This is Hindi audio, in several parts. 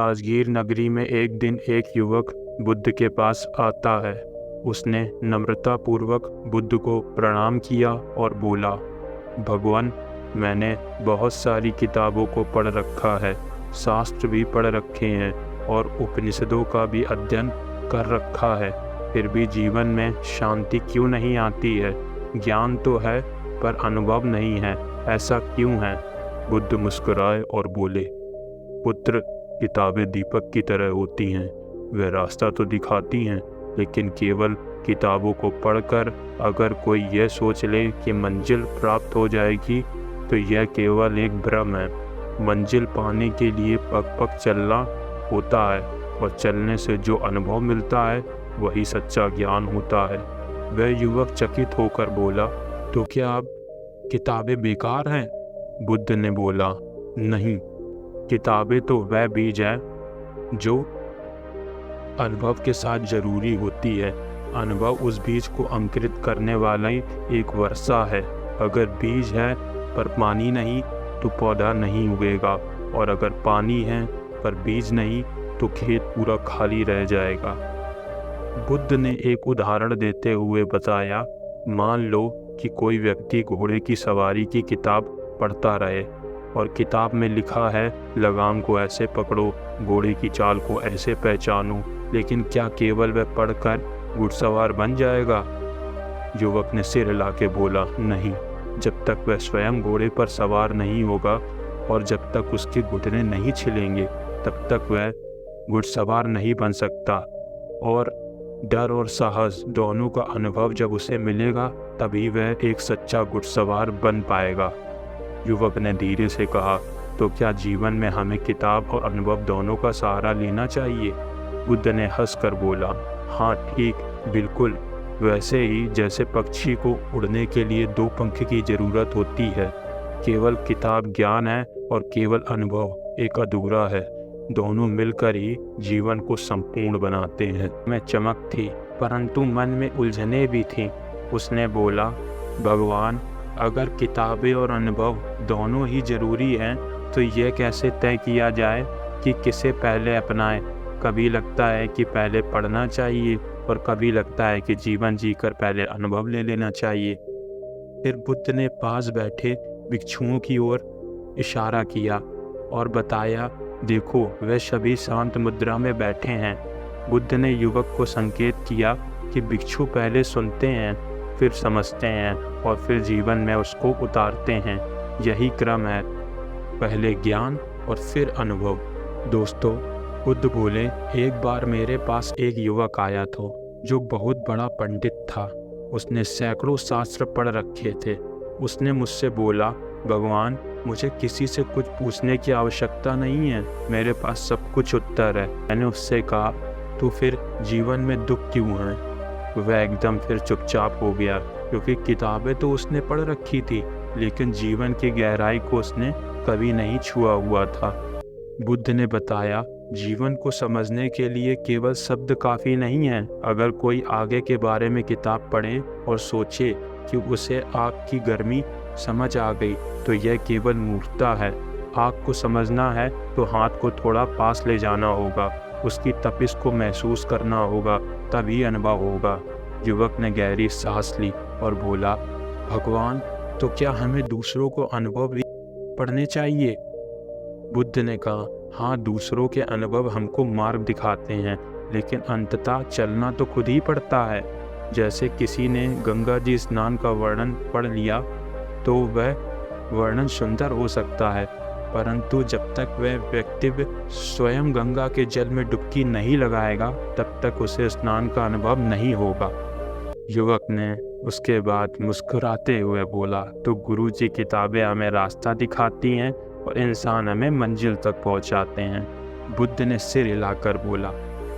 राजगीर नगरी में एक दिन एक युवक बुद्ध के पास आता है। उसने नम्रतापूर्वक बुद्ध को प्रणाम किया और बोला, भगवान, मैंने बहुत सारी किताबों को पढ़ रखा है, शास्त्र भी पढ़ रखे हैं और उपनिषदों का भी अध्ययन कर रखा है, फिर भी जीवन में शांति क्यों नहीं आती है? ज्ञान तो है पर अनुभव नहीं है, ऐसा क्यों है? बुद्ध मुस्कुराए और बोले, पुत्र, किताबें दीपक की तरह होती हैं। वे रास्ता तो दिखाती हैं, लेकिन केवल किताबों को पढ़कर अगर कोई यह सोच ले कि मंजिल प्राप्त हो जाएगी तो यह केवल एक भ्रम है। मंजिल पाने के लिए पग पग चलना होता है और चलने से जो अनुभव मिलता है वही सच्चा ज्ञान होता है। वह युवक चकित होकर बोला, तो क्या अब किताबें बेकार हैं? बुद्ध ने बोला, नहीं, किताबें तो वह बीज है जो अनुभव के साथ जरूरी होती है। अनुभव उस बीज को अंकुरित करने वाला ही एक वर्षा है। अगर बीज है पर पानी नहीं तो पौधा नहीं उगेगा, और अगर पानी है पर बीज नहीं तो खेत पूरा खाली रह जाएगा। बुद्ध ने एक उदाहरण देते हुए बताया, मान लो कि कोई व्यक्ति घोड़े की सवारी की किताब पढ़ता रहे और किताब में लिखा है, लगाम को ऐसे पकड़ो, घोड़े की चाल को ऐसे पहचानो, लेकिन क्या केवल वह पढ़कर घुड़सवार बन जाएगा? युवक ने सिर हिला के बोला, नहीं, जब तक वह स्वयं घोड़े पर सवार नहीं होगा और जब तक उसके घुटने नहीं छिलेंगे तब तक वह घुड़सवार नहीं बन सकता। और डर और साहस दोनों का अनुभव जब उसे मिलेगा तभी वह एक सच्चा घुड़सवार बन पाएगा। युवक ने धीरे से कहा, तो क्या जीवन में हमें किताब और अनुभव दोनों का सहारा लेना चाहिए? बुद्ध ने हंसकर बोला, हाँ ठीक, बिल्कुल, वैसे ही जैसे पक्षी को उड़ने के लिए दो पंख की जरूरत होती है। केवल किताब ज्ञान है और केवल अनुभव एक अधूरा है। दोनों मिलकर ही जीवन को संपूर्ण बनाते हैं। में चमक थी परंतु मन में उलझने भी थीं। उसने बोला, भगवान, अगर किताबें और अनुभव दोनों ही जरूरी हैं तो यह कैसे तय किया जाए कि किसे पहले अपनाएं? कभी लगता है कि पहले पढ़ना चाहिए और कभी लगता है कि जीवन जीकर पहले अनुभव ले लेना चाहिए। फिर बुद्ध ने पास बैठे भिक्षुओं की ओर इशारा किया और बताया, देखो, वे सभी शांत मुद्रा में बैठे हैं। बुद्ध ने युवक को संकेत किया कि भिक्षु पहले सुनते हैं, फिर समझते हैं और फिर जीवन में उसको उतारते हैं। यही क्रम है, पहले ज्ञान और फिर अनुभव। दोस्तों, बुद्ध बोले, एक बार मेरे पास एक युवक आया था जो बहुत बड़ा पंडित था। उसने सैकड़ों शास्त्र पढ़ रखे थे। उसने मुझसे बोला, भगवान, मुझे किसी से कुछ पूछने की आवश्यकता नहीं है, मेरे पास सब कुछ उत्तर है। मैंने उससे कहा, तो फिर जीवन में दुख क्यों है? वह एकदम फिर चुपचाप हो गया, क्योंकि किताबें तो उसने पढ़ रखी थी लेकिन जीवन की गहराई को उसने कभी नहीं छुआ हुआ था। बुद्ध ने बताया, जीवन को समझने के लिए केवल शब्द काफ़ी नहीं है। अगर कोई आगे के बारे में किताब पढ़े और सोचे कि उसे आग की गर्मी समझ आ गई तो यह केवल मूर्खता है। आग को समझना है तो हाथ को थोड़ा पास ले जाना होगा, उसकी तपिश को महसूस करना होगा, तभी अनुभव होगा। युवक ने गहरी सांस ली और बोला, भगवान, तो क्या हमें दूसरों को अनुभव भी पढ़ने चाहिए? बुद्ध ने कहा, हाँ, दूसरों के अनुभव हमको मार्ग दिखाते हैं, लेकिन अंततः चलना तो खुद ही पड़ता है। जैसे किसी ने गंगा जी स्नान का वर्णन पढ़ लिया तो वह वर्णन सुंदर हो सकता है, परंतु जब तक वह व्यक्ति स्वयं गंगा के जल में डुबकी नहीं लगाएगा तब तक उसे स्नान का अनुभव नहीं होगा। युवक ने उसके बाद मुस्कुराते हुए बोला, तो गुरुजी किताबें हमें रास्ता दिखाती हैं और इंसान हमें मंजिल तक पहुंचाते हैं। बुद्ध ने सिर हिलाकर बोला,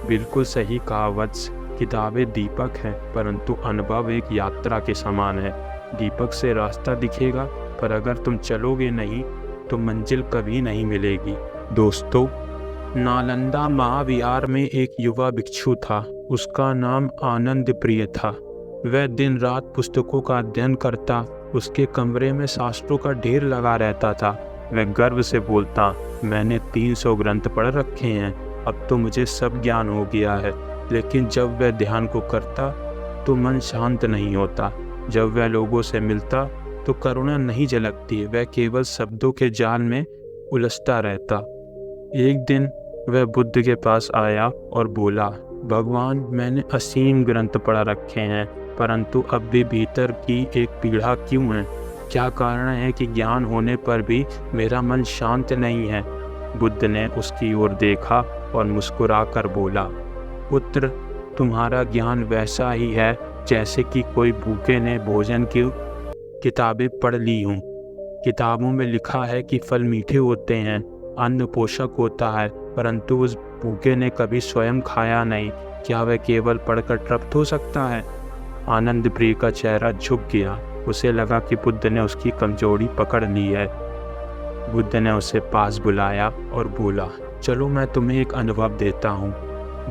बिल्कुल सही कहा वत्स, किताबें दीपक हैं परंतु अनुभव एक यात्रा के समान है। दीपक से रास्ता दिखेगा पर अगर तुम चलोगे नहीं तो मंजिल कभी नहीं मिलेगी। दोस्तों, नालंदा महाविहार में एक युवा भिक्षु था। उसका नाम आनंद प्रिय था। वह दिन रात पुस्तकों का अध्ययन करता, उसके कमरे में शास्त्रों का ढेर लगा रहता था। वह गर्व से बोलता, मैंने 300 ग्रंथ पढ़ रखे हैं, अब तो मुझे सब ज्ञान हो गया है। लेकिन जब वह ध्यान को करता तो मन शांत नहीं होता। जब वह लोगों से मिलता तो करुणा नहीं झलकती, वह केवल शब्दों के जाल में उलझता रहता। एक दिन वह बुद्ध के पास आया और बोला, भगवान, मैंने असीम ग्रंथ पढ़ रखे हैं, परंतु अब भी भीतर की एक पीड़ा क्यों है? क्या कारण है कि ज्ञान होने पर भी मेरा मन शांत नहीं है? बुद्ध ने उसकी ओर देखा और मुस्कुराकर बोला, पुत्र, तुम्हारा ज्ञान वैसा ही है जैसे कि कोई भूखे ने भोजन की किताबें पढ़ ली हों। किताबों में लिखा है कि फल मीठे होते हैं, अन्न पोषक होता है, परंतु उस भूखे ने कभी स्वयं खाया नहीं। क्या वह केवल पढ़कर तृप्त हो सकता है? आनंद प्रिय का चेहरा झुक गया। उसे लगा कि बुद्ध ने उसकी कमजोरी पकड़ ली है। बुद्ध ने उसे पास बुलाया और बोला, चलो मैं तुम्हें एक अनुभव देता हूँ।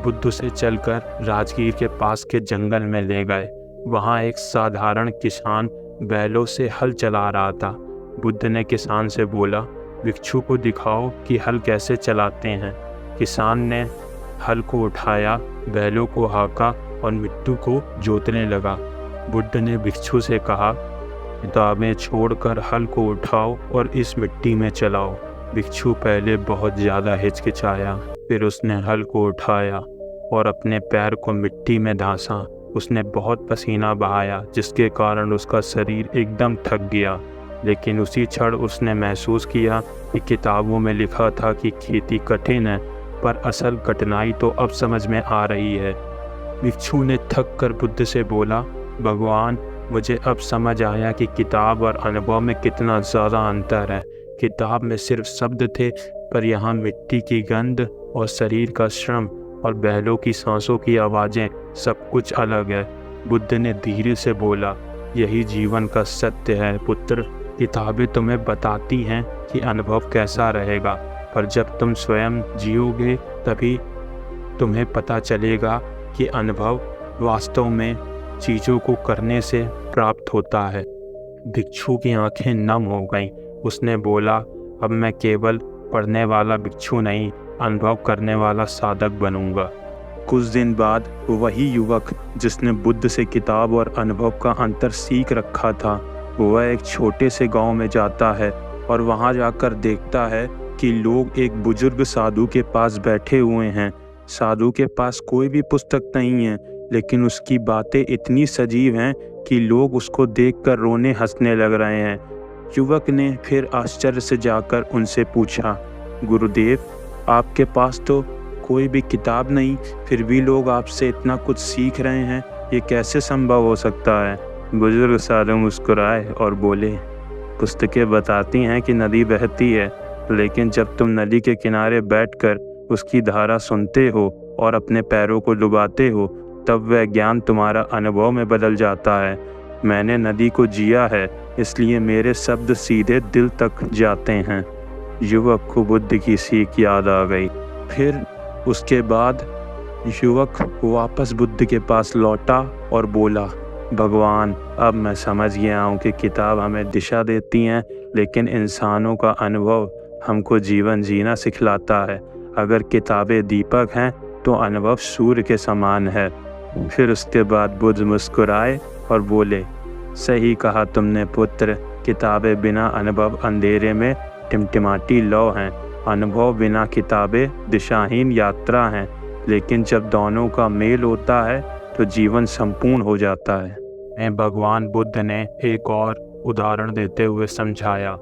बुद्ध उसे चलकर राजगीर के पास के जंगल में ले गए। वहाँ एक साधारण किसान बैलों से हल चला रहा था। बुद्ध ने किसान से बोला, भिक्षु को दिखाओ कि हल कैसे चलाते हैं। किसान ने हल को उठाया, बैलों को हाँका और मिट्टी को जोतने लगा। बुद्ध ने भिक्षु से कहा, किताबें छोड़कर हल को उठाओ और इस मिट्टी में चलाओ। भिक्षु पहले बहुत ज़्यादा हिचकिचाया, फिर उसने हल को उठाया और अपने पैर को मिट्टी में धंसा। उसने बहुत पसीना बहाया, जिसके कारण उसका शरीर एकदम थक गया। लेकिन उसी क्षण उसने महसूस किया कि किताबों में लिखा था कि खेती कठिन है, पर असल कठिनाई तो अब समझ में आ रही है। भिक्षु ने थक कर बुद्ध से बोला, भगवान, मुझे अब समझ आया कि किताब और अनुभव में कितना ज़्यादा अंतर है। किताब में सिर्फ शब्द थे, पर यहाँ मिट्टी की गंध और शरीर का श्रम और बैलों की सांसों की आवाज़ें, सब कुछ अलग है। बुद्ध ने धीरे से बोला, यही जीवन का सत्य है पुत्र। किताबें तुम्हें बताती हैं कि अनुभव कैसा रहेगा, पर जब तुम स्वयं जियोगे तभी तुम्हें पता चलेगा कि अनुभव वास्तव में चीज़ों को करने से प्राप्त होता है। भिक्षु की आंखें नम हो गईं। उसने बोला, अब मैं केवल पढ़ने वाला भिक्षु नहीं, अनुभव करने वाला साधक बनूंगा। कुछ दिन बाद वही युवक जिसने बुद्ध से किताब और अनुभव का अंतर सीख रखा था, वह एक छोटे से गांव में जाता है और वहां जाकर देखता है कि लोग एक बुजुर्ग साधु के पास बैठे हुए हैं। साधु के पास कोई भी पुस्तक नहीं है, लेकिन उसकी बातें इतनी सजीव हैं कि लोग उसको देखकर रोने हंसने लग रहे हैं। युवक ने फिर आश्चर्य से जाकर उनसे पूछा, गुरुदेव, आपके पास तो कोई भी किताब नहीं, फिर भी लोग आपसे इतना कुछ सीख रहे हैं, ये कैसे संभव हो सकता है? बुजुर्ग साधु मुस्कुराए और बोले, पुस्तकें बताती हैं कि नदी बहती है, लेकिन जब तुम नदी के किनारे बैठकर उसकी धारा सुनते हो और अपने पैरों को डुबाते हो, तब वह ज्ञान तुम्हारा अनुभव में बदल जाता है। मैंने नदी को जिया है, इसलिए मेरे शब्द सीधे दिल तक जाते हैं। युवक को बुद्ध की सीख याद आ गई। फिर उसके बाद युवक वापस बुद्ध के पास लौटा और बोला, भगवान, अब मैं समझ गया हूँ कि किताब हमें दिशा देती हैं, लेकिन इंसानों का अनुभव हमको जीवन जीना सिखलाता है। अगर किताबें दीपक हैं तो अनुभव सूर्य के समान है। फिर उसके बाद बुद्ध मुस्कुराए और बोले, सही कहा तुमने पुत्र, किताबें बिना अनुभव अंधेरे में टिमटिमाती लौ हैं। अनुभव बिना किताबें दिशाहीन यात्रा हैं, लेकिन जब दोनों का मेल होता है तो जीवन संपूर्ण हो जाता है। भगवान बुद्ध ने एक और उदाहरण देते हुए समझाया,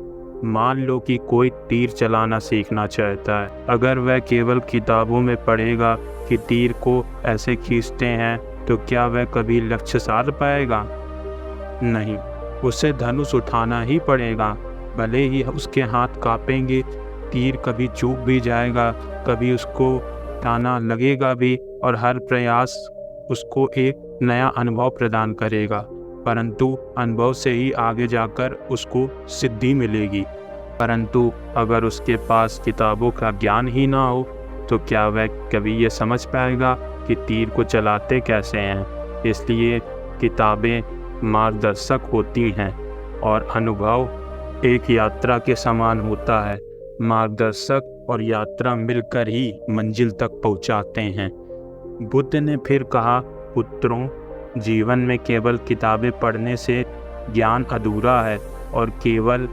मान लो कि कोई तीर चलाना सीखना चाहता है। अगर वह केवल किताबों में पढ़ेगा कि तीर को ऐसे खींचते हैं, तो क्या वह कभी लक्ष्य साध पाएगा? नहीं, उसे धनुष उठाना ही पड़ेगा। भले ही उसके हाथ कांपेंगे, तीर कभी चूक भी जाएगा, कभी उसको ताना लगेगा भी, और हर प्रयास उसको एक नया अनुभव प्रदान करेगा। परंतु अनुभव से ही आगे जाकर उसको सिद्धि मिलेगी। परंतु अगर उसके पास किताबों का ज्ञान ही ना हो, तो क्या वह कभी ये समझ पाएगा कि तीर को चलाते कैसे हैं? इसलिए किताबें मार्गदर्शक होती हैं और अनुभव एक यात्रा के समान होता है। मार्गदर्शक और यात्रा मिलकर ही मंजिल तक पहुंचाते हैं। बुद्ध ने फिर कहा, पुत्रों, जीवन में केवल किताबें पढ़ने से ज्ञान अधूरा है और केवल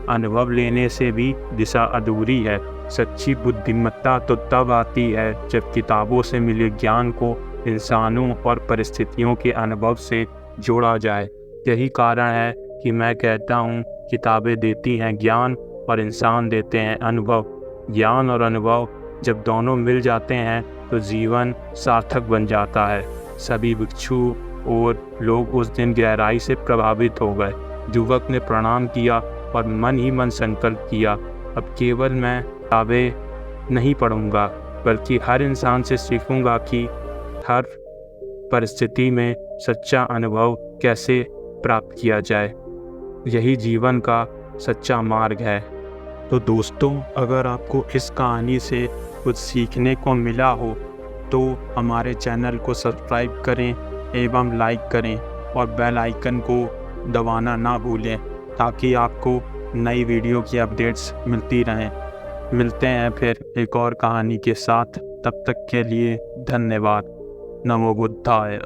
अनुभव लेने से भी दिशा अधूरी है। सच्ची बुद्धिमत्ता तो तब आती है जब किताबों से मिले ज्ञान को इंसानों और परिस्थितियों के अनुभव से जोड़ा जाए। यही कारण है कि मैं कहता हूँ, किताबें देती हैं ज्ञान और इंसान देते हैं अनुभव। ज्ञान और अनुभव जब दोनों मिल जाते हैं तो जीवन सार्थक बन जाता है। सभी भिक्षु और लोग उस दिन गहराई से प्रभावित हो गए। युवक ने प्रणाम किया और मन ही मन संकल्प किया, अब केवल मैं किताबें नहीं पढ़ूंगा, बल्कि हर इंसान से सीखूंगा कि हर परिस्थिति में सच्चा अनुभव कैसे प्राप्त किया जाए। यही जीवन का सच्चा मार्ग है। तो दोस्तों, अगर आपको इस कहानी से कुछ सीखने को मिला हो तो हमारे चैनल को सब्सक्राइब करें एवं लाइक करें और बेल आइकन को दबाना ना भूलें, ताकि आपको नई वीडियो की अपडेट्स मिलती रहें। मिलते हैं फिर एक और कहानी के साथ। तब तक के लिए धन्यवाद। नमो बुद्धाय।